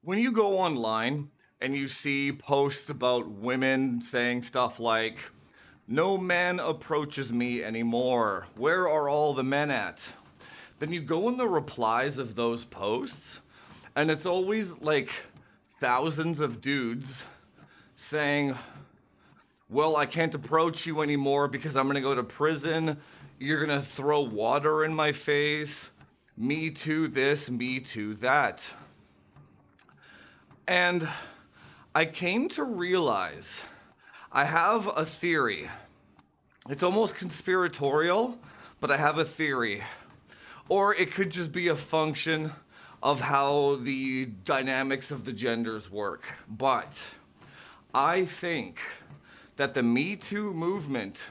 When you go online and you see posts about women saying stuff like, no man approaches me anymore, where are all the men at? Then you go in the replies of those posts, and it's always like thousands of dudes saying, well, I can't approach you anymore because I'm gonna go to prison. You're gonna throw water in my face. Me too this, me too that. And I came to realize I have a theory. It's almost conspiratorial, but I have a theory. Or it could just be a function of how the dynamics of the genders work. But I think that the Me Too movement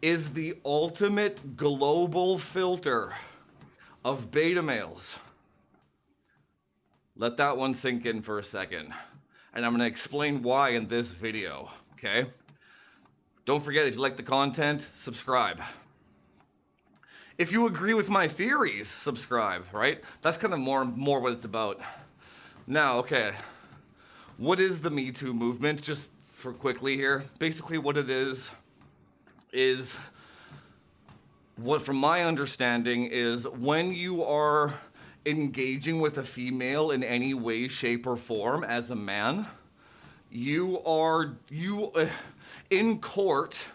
is the ultimate global filter of beta males. Let that one sink in for a second. And I'm gonna explain why in this video, okay? Don't forget, if you like the content, subscribe. If you agree with my theories, subscribe, right? That's kind of more what it's about. Now, okay, what is the Me Too movement? Just for quickly here, basically what it is what, from my understanding, is when you are engaging with a female in any way, shape, or form as a man, you in court,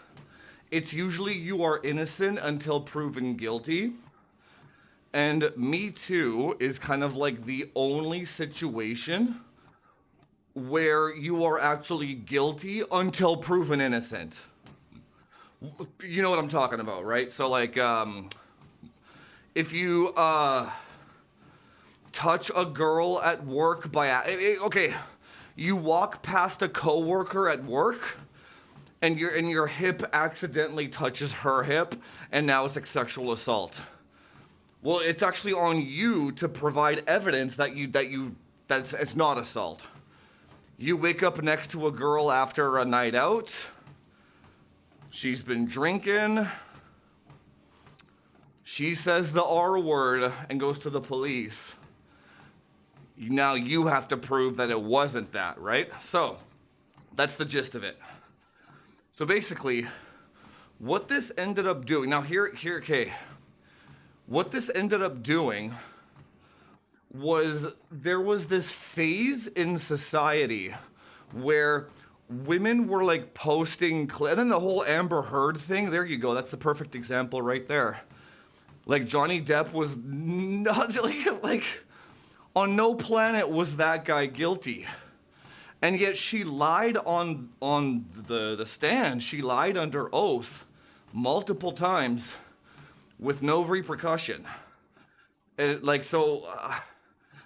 it's usually you are innocent until proven guilty. And Me Too is kind of like the only situation where you are actually guilty until proven innocent. You know what I'm talking about, right? So like, if you touch a girl at work okay, you walk past a coworker at work and your hip accidentally touches her hip, and now it's like sexual assault. Well, it's actually on you to provide evidence that it's not assault. You wake up next to a girl after a night out. She's been drinking. She says the R word and goes to the police. Now you have to prove that it wasn't that, right? So that's the gist of it. So basically, what this ended up doing, now okay. What this ended up doing was there was this phase in society where women were like posting, and then the whole Amber Heard thing, there you go, that's the perfect example right there. Like Johnny Depp was not, like on no planet was that guy guilty. And yet she lied on the stand, she lied under oath multiple times with no repercussion. And like, so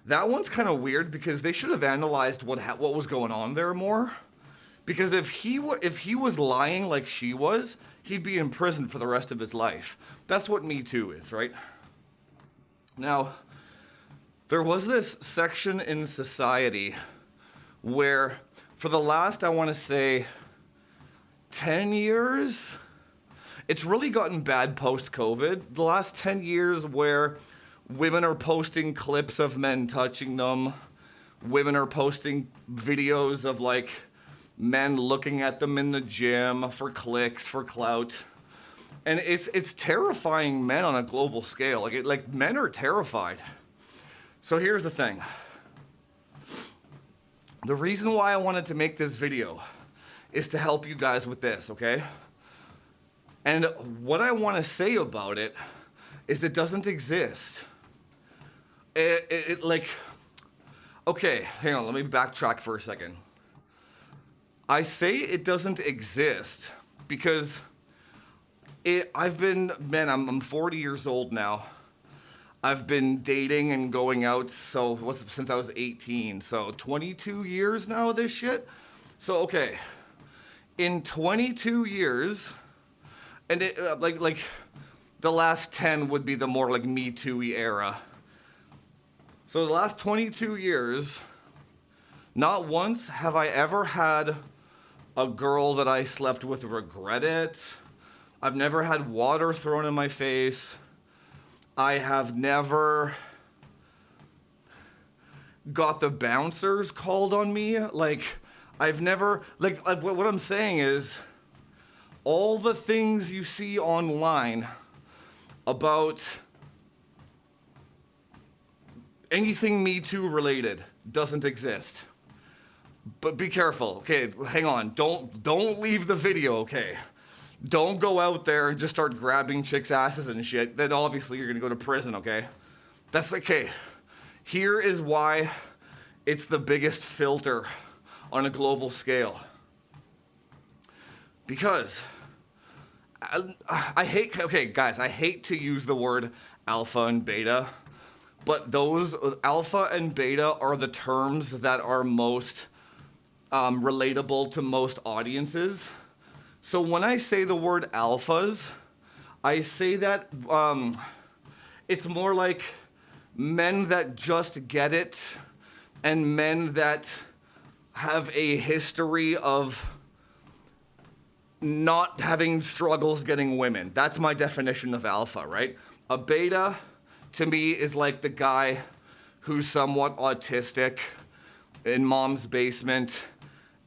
that one's kind of weird because they should have analyzed what was going on there more. Because if he was lying like she was, he'd be in prison for the rest of his life. That's what Me Too is, right? Now, there was this section in society where for the last, I want to say, 10 years, it's really gotten bad post-COVID. The last 10 years where women are posting clips of men touching them, women are posting videos of like men looking at them in the gym for clicks, for clout. And it's terrifying men on a global scale. Like men are terrified. So here's the thing. The reason why I wanted to make this video is to help you guys with this, okay? And what I want to say about it is it doesn't exist. Like, okay, hang on, let me backtrack for a second. I say it doesn't exist because I'm 40 years old now. I've been dating and going out since I was 18, so 22 years now of this shit. So okay, in 22 years, and like the last 10 would be the more like Me Too-y era. So the last 22 years, not once have I ever had a girl that I slept with regret it. I've never had water thrown in my face. I have never got the bouncers called on me. Like, I've never, like what I'm saying is, all the things you see online about anything Me Too related doesn't exist. But be careful, okay? Hang on. Don't leave the video, okay? Don't go out there and just start grabbing chicks' asses and shit. Then obviously you're gonna go to prison, okay? That's okay. Here is why it's the biggest filter on a global scale. Because I hate, okay, guys, I hate to use the word alpha and beta, but those alpha and beta are the terms that are most relatable to most audiences. So when I say the word alphas, I say that it's more like men that just get it and men that have a history of not having struggles getting women. That's my definition of alpha, right? A beta, to me, is like the guy who's somewhat autistic in mom's basement,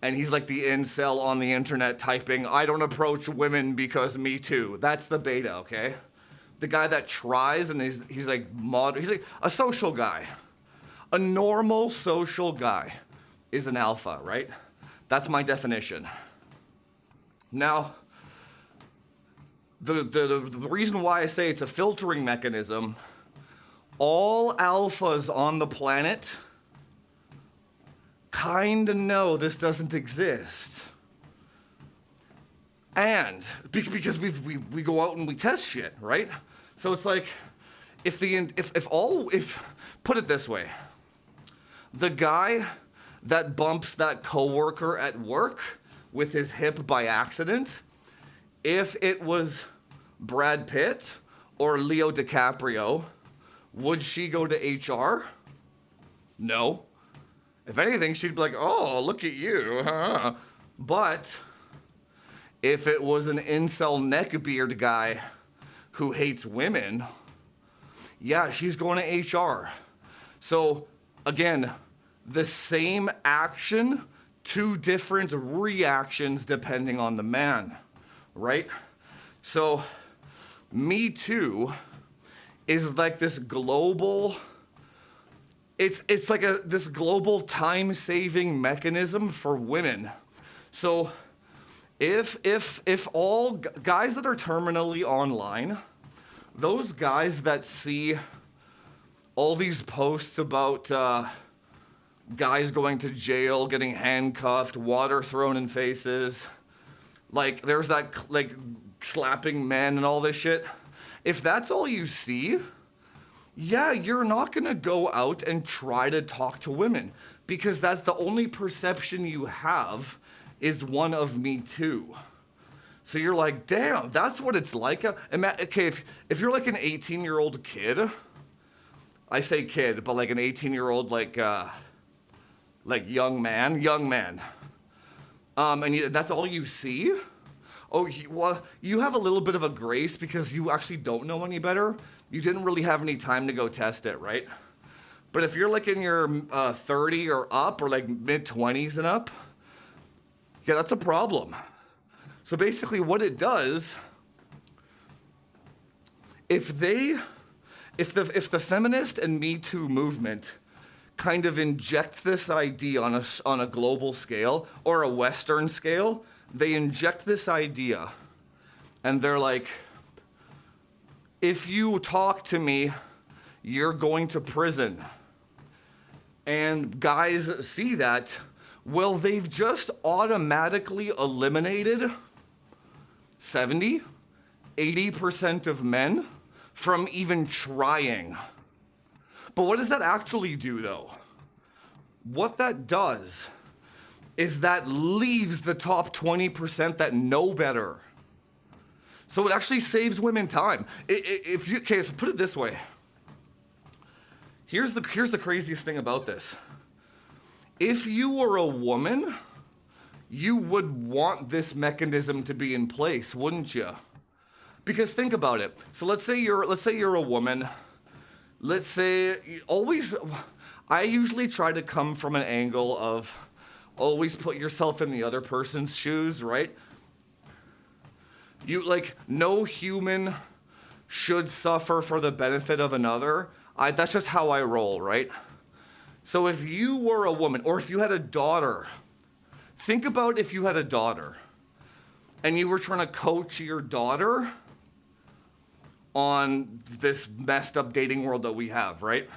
and he's like the incel on the internet typing, I don't approach women because me too. That's the beta, okay? The guy that tries and he's like he's like a social guy. A normal social guy is an alpha, right? That's my definition. Now, the reason why I say it's a filtering mechanism, all alphas on the planet kinda know this doesn't exist. And because we go out and we test shit, right? So it's like, if put it this way, the guy that bumps that coworker at work with his hip by accident, if it was Brad Pitt or Leo DiCaprio, would she go to HR? No. If anything, she'd be like, oh, look at you. Huh? But if it was an incel neckbeard guy who hates women, yeah, she's going to HR. So again, the same action, two different reactions depending on the man, right? So Me Too is like this global, it's like this global time-saving mechanism for women. So if all guys that are terminally online, those guys that see all these posts about guys going to jail, getting handcuffed, water thrown in faces, like there's that like slapping men and all this shit. If that's all you see, yeah, you're not gonna go out and try to talk to women because that's the only perception you have is one of Me Too. So you're like, damn, that's what it's like. Okay, if you're like an 18-year-old kid, I say kid, but like an 18-year-old like young man, and that's all you see. Oh, well, you have a little bit of a grace because you actually don't know any better. You didn't really have any time to go test it, right? But if you're like in your 30 or up, or like mid-20s and up, yeah, that's a problem. So basically what it does, if the feminist and Me Too movement kind of inject this idea on a global scale or a Western scale, they inject this idea and they're like, if you talk to me, you're going to prison. And guys see that, well, they've just automatically eliminated 70, 80% of men from even trying. But what does that actually do, though? What that does is that leaves the top 20% that know better. So it actually saves women time. Okay, so put it this way. Here's the craziest thing about this. If you were a woman, you would want this mechanism to be in place, wouldn't you? Because think about it. So let's say you're a woman. Let's say I usually try to come from an angle of always put yourself in the other person's shoes, right? No human should suffer for the benefit of another. That's just how I roll, right? So if you were a woman, or if you had a daughter, think about if you had a daughter and you were trying to coach your daughter on this messed up dating world that we have, right?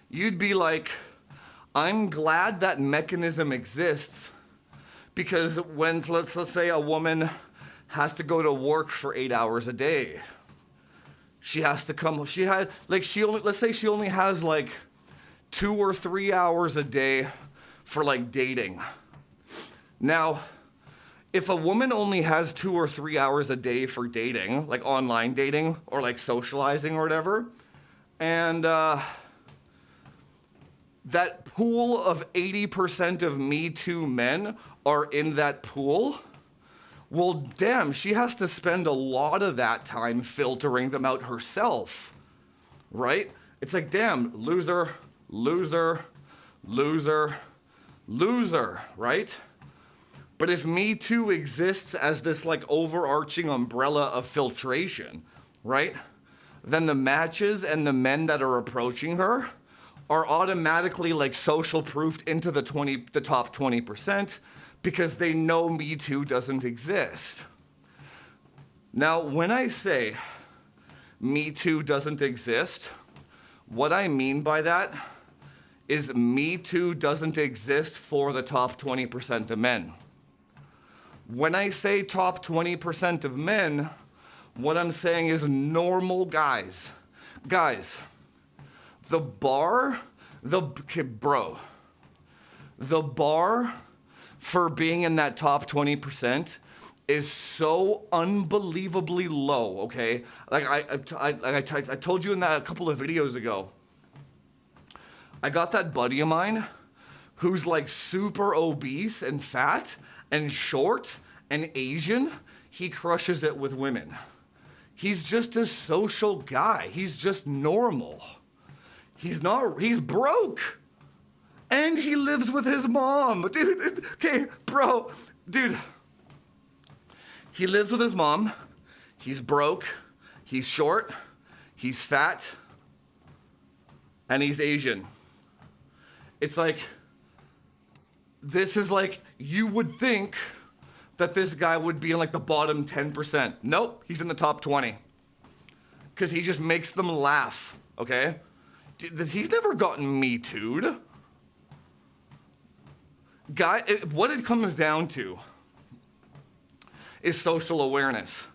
You'd be like, I'm glad that mechanism exists, because when, let's say a woman has to go to work for 8 hours a day, she has to come, let's say she only has like 2 or 3 hours a day for like dating. Now, if a woman only has 2 or 3 hours a day for dating, like online dating or like socializing or whatever, and that pool of 80% of MeToo men are in that pool, well, damn, she has to spend a lot of that time filtering them out herself, right? It's like, damn, loser, loser, loser, loser, right? But if MeToo exists as this like overarching umbrella of filtration, right? Then the matches and the men that are approaching her are automatically like social proofed into the top 20%, because they know MeToo doesn't exist. Now, when I say MeToo doesn't exist, what I mean by that is MeToo doesn't exist for the top 20% of men. When I say top 20% of men, what I'm saying is normal guys. Guys, the bar for being in that top 20% is so unbelievably low, okay? Like I told you in that a couple of videos ago, I got that buddy of mine who's like super obese and fat and short and Asian. He crushes it with women. He's just a social guy. He's just normal. He's broke. And he lives with his mom. Dude, okay, bro, dude. He lives with his mom. He's broke. He's short. He's fat. And he's Asian. It's like, this is like, you would think that this guy would be in like the bottom 10%. Nope, he's in the top 20. Because he just makes them laugh, okay? He's never gotten Me Too'd. What it comes down to is social awareness.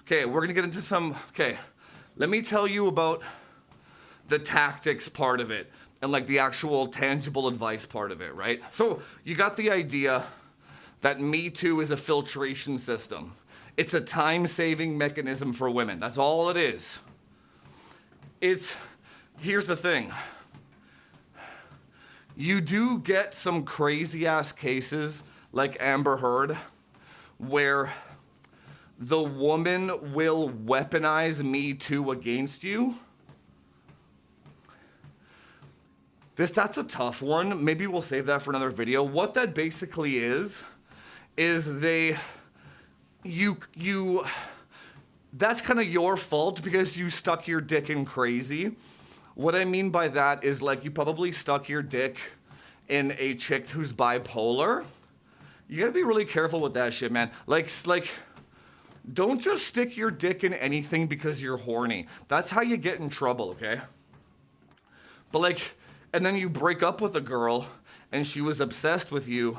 Okay, we're gonna get into let me tell you about the tactics part of it and like the actual tangible advice part of it, right? So you got the idea that Me Too is a filtration system. It's a time-saving mechanism for women. That's all it is. Here's the thing. You do get some crazy ass cases like Amber Heard where the woman will weaponize Me Too against you. That's a tough one. Maybe we'll save that for another video. What that basically is that's kind of your fault because you stuck your dick in crazy. What I mean by that is like you probably stuck your dick in a chick who's bipolar. You gotta be really careful with that shit, man. Like, don't just stick your dick in anything because you're horny. That's how you get in trouble, okay? But and then you break up with a girl and she was obsessed with you.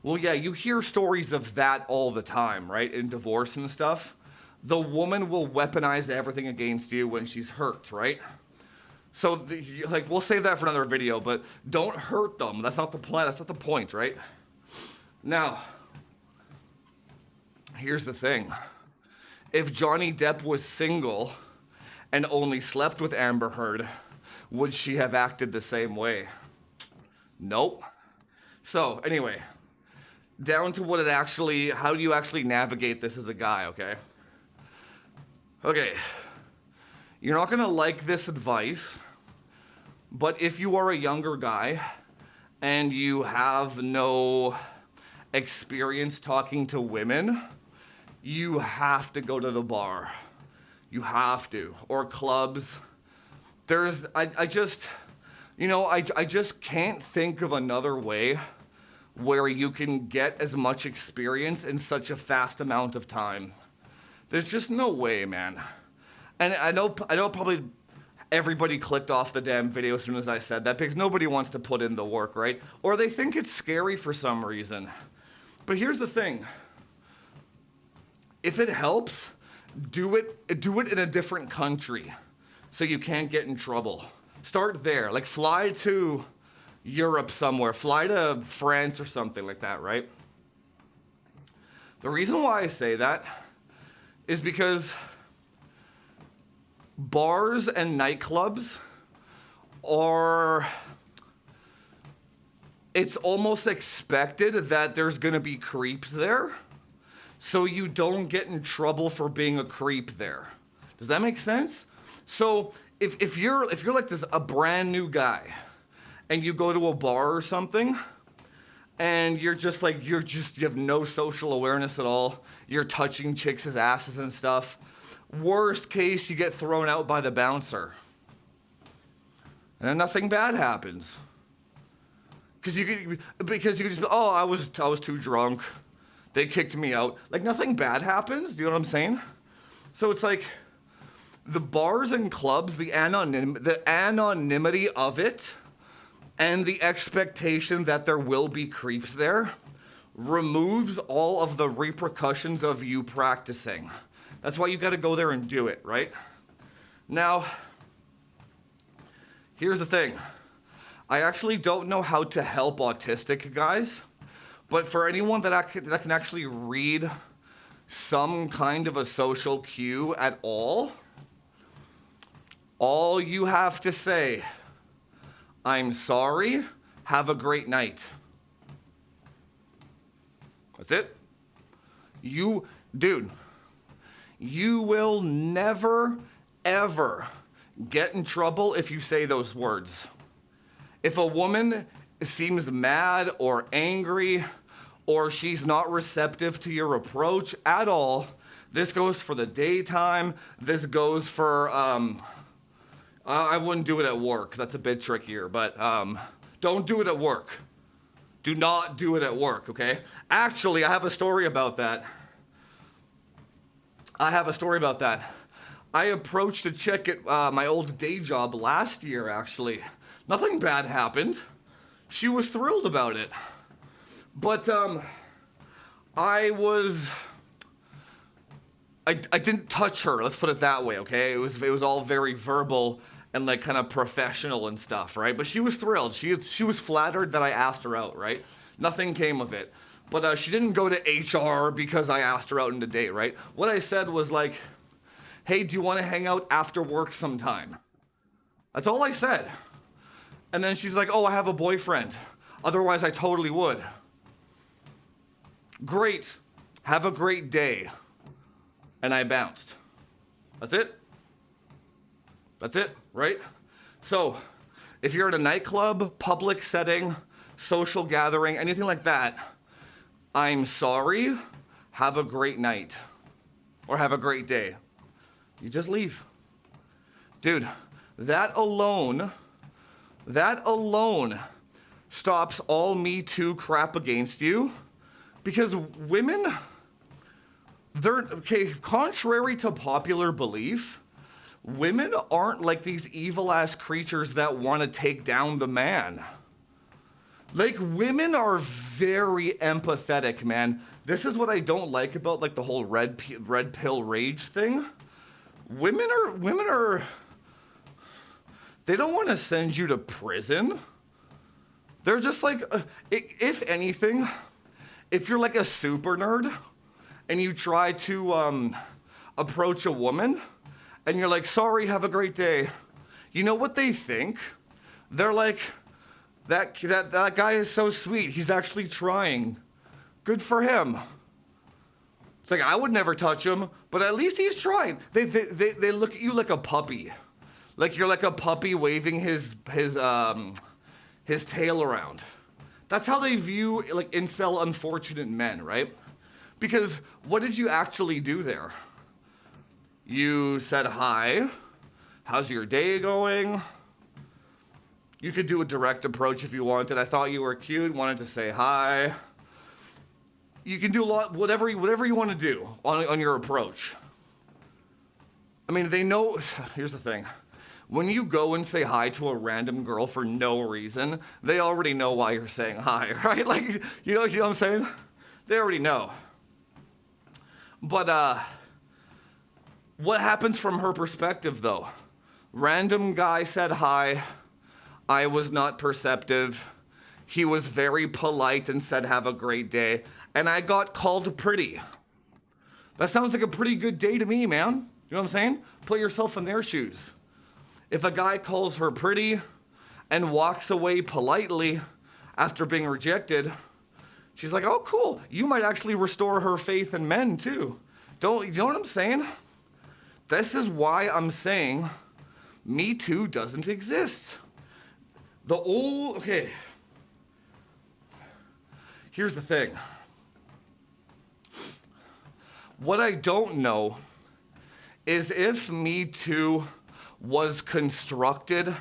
Well, yeah, you hear stories of that all the time, right? In divorce and stuff. The woman will weaponize everything against you when she's hurt, right? So, we'll save that for another video, but don't hurt them. That's not the plan. That's not the point, right? Now, here's the thing. If Johnny Depp was single and only slept with Amber Heard, would she have acted the same way? Nope. So, anyway, down to how do you actually navigate this as a guy, okay? Okay. You're not gonna like this advice, But if you are a younger guy and you have no experience talking to women, you have to go to the bar. You have to. Or clubs. I just can't think of another way where you can get as much experience in such a fast amount of time. There's just no way, man. And I know probably everybody clicked off the damn video as soon as I said that because nobody wants to put in the work, right? Or they think it's scary for some reason. But here's the thing. If it helps, do it in a different country so you can't get in trouble. Start there. Like fly to Europe somewhere. Fly to France or something like that, right? The reason why I say that is because bars and nightclubs it's almost expected that there's gonna be creeps there, so you don't get in trouble for being a creep there. Does that make sense? So if you're like a brand new guy and you go to a bar or something and you have no social awareness at all, you're touching chicks' asses and stuff, worst case, you get thrown out by the bouncer. And then nothing bad happens. Because you could just be, oh, I was too drunk. They kicked me out. Like nothing bad happens. Do you know what I'm saying? So it's like the bars and clubs, the anonymity of it, and the expectation that there will be creeps there removes all of the repercussions of you practicing. That's why you got to go there and do it, right? Now, here's the thing. I actually don't know how to help autistic guys, but for anyone that can actually read some kind of a social cue at all you have to say, I'm sorry, have a great night. That's it. Dude, you will never, ever get in trouble if you say those words. If a woman seems mad or angry or she's not receptive to your approach at all, this goes for the daytime, this goes for, I wouldn't do it at work. That's a bit trickier, but don't do it at work. Do not do it at work, okay? Actually, I have a story about that. I approached a chick at my old day job last year, actually. Nothing bad happened. She was thrilled about it. But I didn't touch her, let's put it that way, okay? It was all very verbal and like kind of professional and stuff, right? But she was thrilled. She was flattered that I asked her out, right? Nothing came of it. But she didn't go to HR because I asked her out on a date, right? What I said was like, hey, do you want to hang out after work sometime? That's all I said. And then she's like, oh, I have a boyfriend. Otherwise, I totally would. Great. Have a great day. And I bounced. That's it. That's it, right? So, if you're at a nightclub, public setting, social gathering, anything like that, I'm sorry, have a great night. Or have a great day. You just leave. Dude, that alone stops all MeToo crap against you, because women, contrary to popular belief, women aren't like these evil ass creatures that want to take down the man. Like, women are very empathetic, man. This is what I don't like about like the whole red pill rage thing. Women are they don't want to send you to prison. They're just like, if anything, if you're like a super nerd and you try to approach a woman and you're like, sorry, have a great day. You know what they think? They're like, that guy is so sweet. He's actually trying. Good for him. It's like, I would never touch him, but at least he's trying. They look at you like a puppy. Like you're like a puppy waving his tail around. That's how they view like incel unfortunate men, right? Because what did you actually do there? You said hi. How's your day going? You could do a direct approach if you wanted. I thought you were cute, wanted to say hi. You can do a lot, whatever you want to do on your approach. I mean, they know, here's the thing. When you go and say hi to a random girl for no reason, they already know why you're saying hi, right? Like, you know what I'm saying? They already know. But what happens from her perspective, though? Random guy said hi. I was not perceptive. He was very polite and said, have a great day. And I got called pretty. That sounds like a pretty good day to me, man. You know what I'm saying? Put yourself in their shoes. If a guy calls her pretty and walks away politely after being rejected, she's like, oh, cool. You might actually restore her faith in men, too. You know what I'm saying? This is why I'm saying MeToo doesn't exist. Okay. Here's the thing. What I don't know is if MeToo was constructed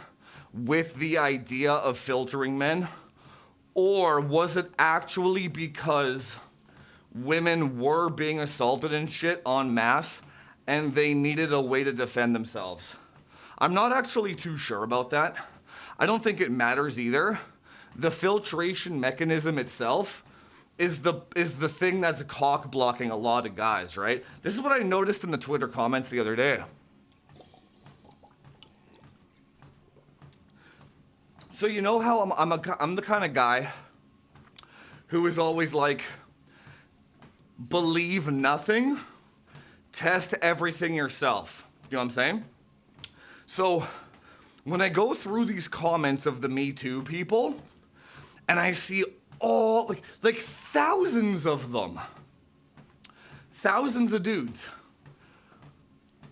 with the idea of filtering men, or was it actually because women were being assaulted and shit en masse and they needed a way to defend themselves? I'm not actually too sure about that. I don't think it matters either. The filtration mechanism itself is the thing that's cock blocking a lot of guys, right? This is what I noticed in the Twitter comments the other day. So you know how I'm the kind of guy who is always like, believe nothing, test everything yourself. You know what I'm saying? So when I go through these comments of the Me Too people, and I see all, like thousands of them, thousands of dudes.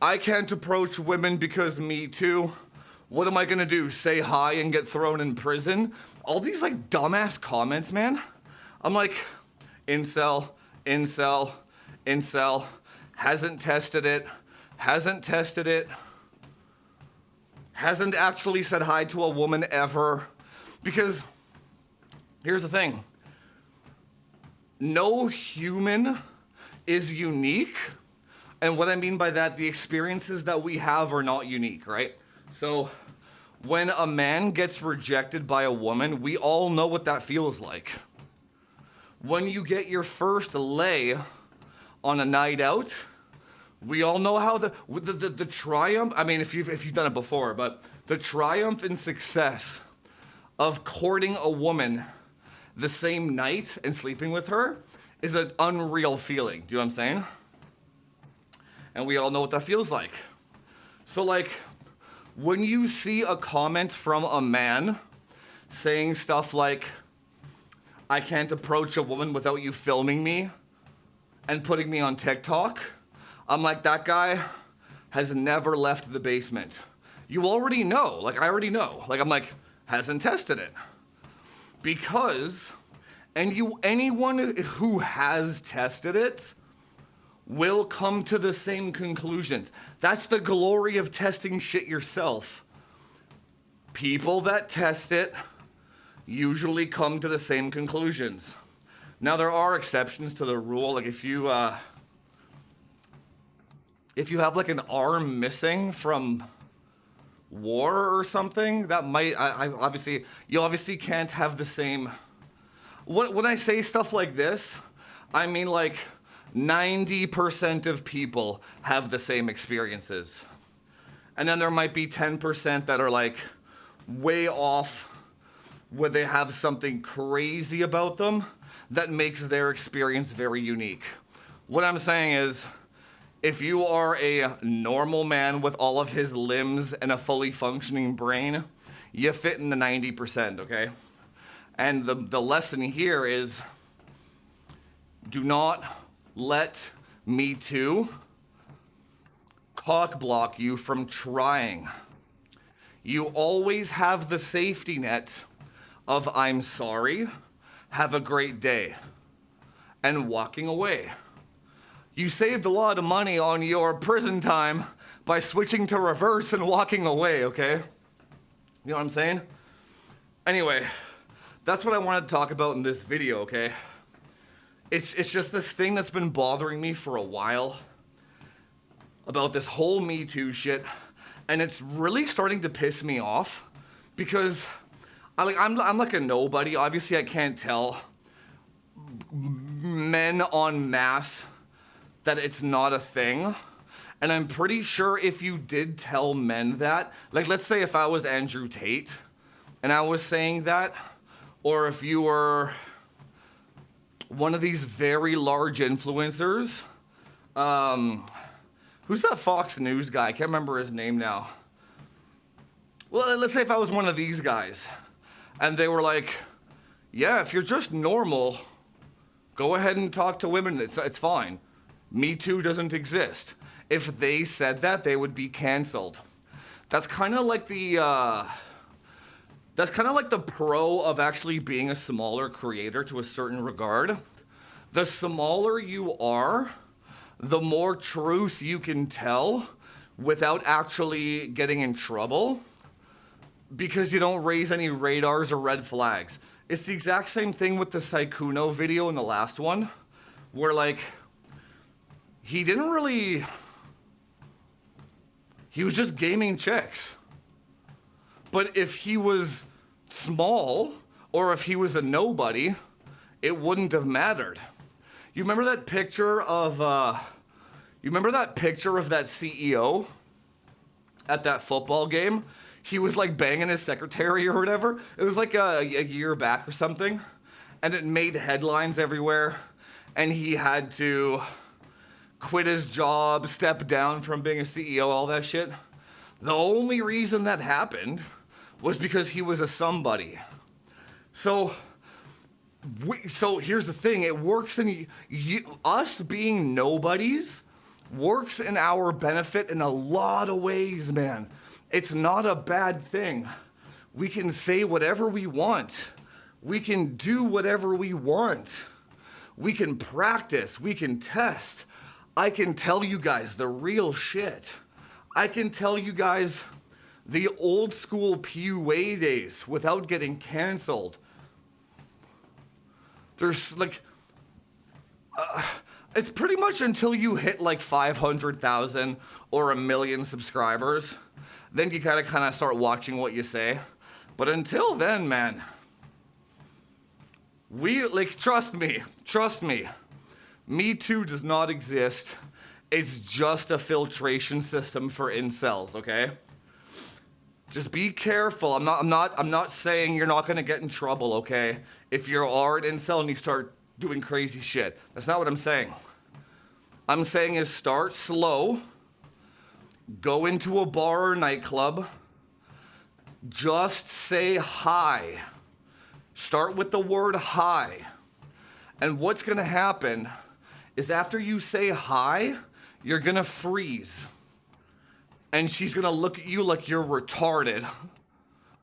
I can't approach women because Me Too. What am I gonna do? Say hi and get thrown in prison? All these like dumbass comments, man. I'm like, incel, incel, incel, hasn't tested it, hasn't actually said hi to a woman ever. Because here's the thing. No human is unique. And what I mean by that, the experiences that we have are not unique, right? So when a man gets rejected by a woman, we all know what that feels like. When you get your first lay on a night out, we all know how the triumph, I mean, if you've done it before, but the triumph and success of courting a woman the same night and sleeping with her is an unreal feeling. Do you know what I'm saying? And we all know what that feels like. So like, when you see a comment from a man saying stuff like, I can't approach a woman without you filming me and putting me on TikTok, I'm like, that guy has never left the basement. You already know, like I already know. Like I'm like, hasn't tested it. Because anyone who has tested it will come to the same conclusions. That's the glory of testing shit yourself. People that test it usually come to the same conclusions. Now there are exceptions to the rule. Like if you have like an arm missing from war or something, that might, you obviously can't have the same. When I say stuff like this, I mean like 90% of people have the same experiences. And then there might be 10% that are like way off, where they have something crazy about them that makes their experience very unique. What I'm saying is, if you are a normal man with all of his limbs and a fully functioning brain, you fit in the 90%, okay? And the lesson here is, do not let Me Too cock block you from trying. You always have the safety net of I'm sorry, have a great day, and walking away. You saved a lot of money on your prison time by switching to reverse and walking away, okay? You know what I'm saying? Anyway, that's what I wanted to talk about in this video, okay? It's just this thing that's been bothering me for a while about this whole MeToo shit, and it's really starting to piss me off because I'm like a nobody. Obviously, I can't tell men en masse that it's not a thing. And I'm pretty sure if you did tell men that, like let's say if I was Andrew Tate and I was saying that, or if you were one of these very large influencers, who's that Fox News guy? I can't remember his name now. Well, let's say if I was one of these guys and they were like, yeah, if you're just normal, go ahead and talk to women, it's fine. Me Too doesn't exist. If they said that, they would be canceled. That's kind of like the pro of actually being a smaller creator to a certain regard. The smaller you are, the more truth you can tell without actually getting in trouble because you don't raise any radars or red flags. It's the exact same thing with the Saikuno video in the last one, where like, he was just gaming chicks. But if he was small, or if he was a nobody, it wouldn't have mattered. You remember that picture of that CEO at that football game? He was like banging his secretary or whatever. It was like a year back or something. And it made headlines everywhere. And he had to quit his job, step down from being a CEO, all that shit. The only reason that happened was because he was a somebody. So here's the thing, it works in us being nobodies works in our benefit in a lot of ways, man. It's not a bad thing. We can say whatever we want. We can do whatever we want. We can practice, we can test. I can tell you guys the real shit. I can tell you guys the old school PUA days without getting canceled. There's like, it's pretty much until you hit like 500,000 or 1 million subscribers, then you gotta kind of start watching what you say. But until then, man, trust me. Me Too does not exist. It's just a filtration system for incels, okay? Just be careful. I'm not saying you're not gonna get in trouble, okay? If you are an incel and you start doing crazy shit. That's not what I'm saying. I'm saying is start slow, go into a bar or nightclub, just say hi. Start with the word hi. And what's gonna happen is after you say hi, you're gonna freeze. And she's gonna look at you like you're retarded.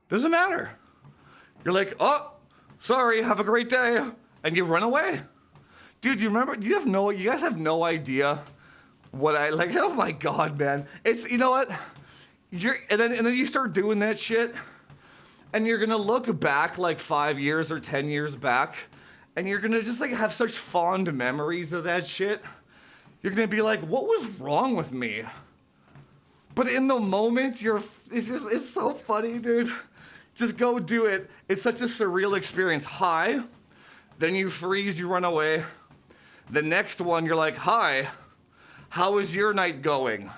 Doesn't matter. You're like, oh, sorry, have a great day. And you run away. Dude, you guys have no idea what oh my God, man. It's, you know what? And then you start doing that shit, and you're gonna look back like 5 years or 10 years back, and you're gonna just like have such fond memories of that shit. You're gonna be like, what was wrong with me? But in the moment, it's so funny, dude. Just go do it. It's such a surreal experience. Hi, then you freeze, you run away. The next one, you're like, hi, how is your night going?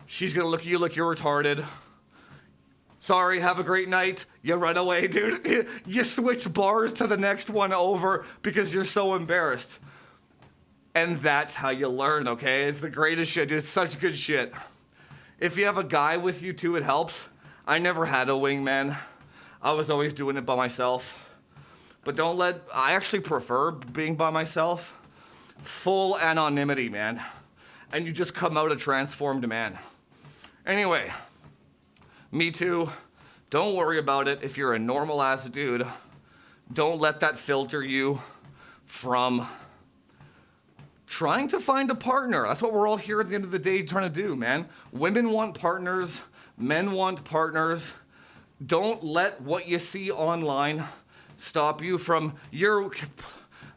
She's gonna look at you like you're retarded. Sorry, have a great night. You run away, dude. You switch bars to the next one over because you're so embarrassed. And that's how you learn, okay? It's the greatest shit. It's such good shit. If you have a guy with you too, it helps. I never had a wingman. I was always doing it by myself. But I actually prefer being by myself. Full anonymity, man. And you just come out a transformed man. Anyway, MeToo, don't worry about it if you're a normal ass dude. Don't let that filter you from trying to find a partner. That's what we're all here at the end of the day trying to do, man. Women want partners, men want partners. Don't let what you see online stop you from your...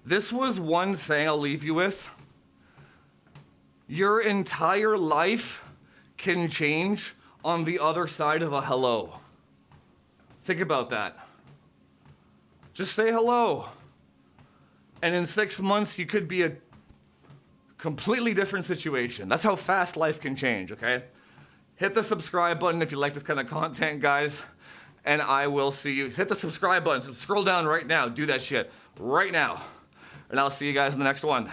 This was one saying I'll leave you with. Your entire life can change on the other side of a hello. Think about that. Just say hello. And in 6 months, you could be a completely different situation. That's how fast life can change, okay? Hit the subscribe button if you like this kind of content, guys. And I will see you. Hit the subscribe button. So scroll down right now. Do that shit right now. And I'll see you guys in the next one.